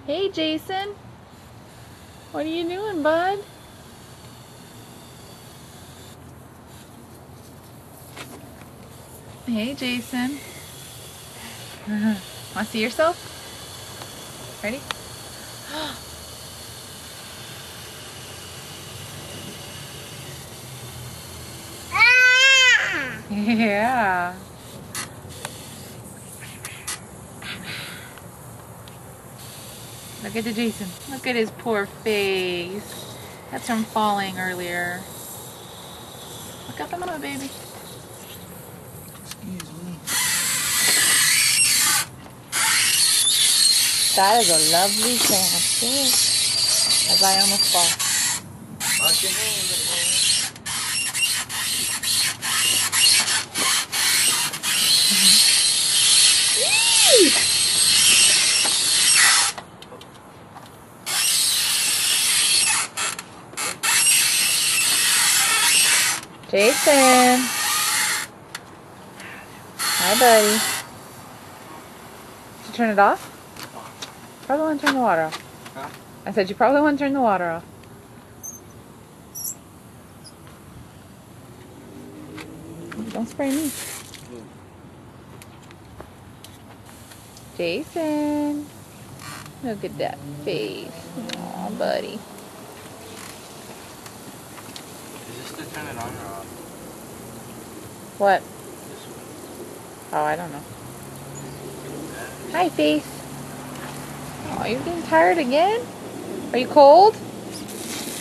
Hey, Jason. What are you doing, bud? Hey, Jason. Want to see yourself? Ready? Yeah. Look at the Jason. Look at his poor face. That's from falling earlier. Look at the mama, baby. Excuse me. That is a lovely sand. As I almost fall. Wash your hands, little boy. Jason. Hi, buddy. Did you turn it off? Probably want to turn the water off. Huh? I said you probably want to turn the water off. Don't spray me. Jason. Look at that face. Aw, buddy. Is this to turn it on or off? What? This one. Oh, I don't know. Hi, face. Oh, you're getting tired again? Are you cold?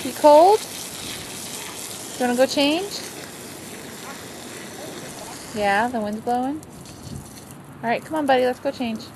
You cold? You want to go change? Yeah, the wind's blowing. All right, come on, buddy. Let's go change.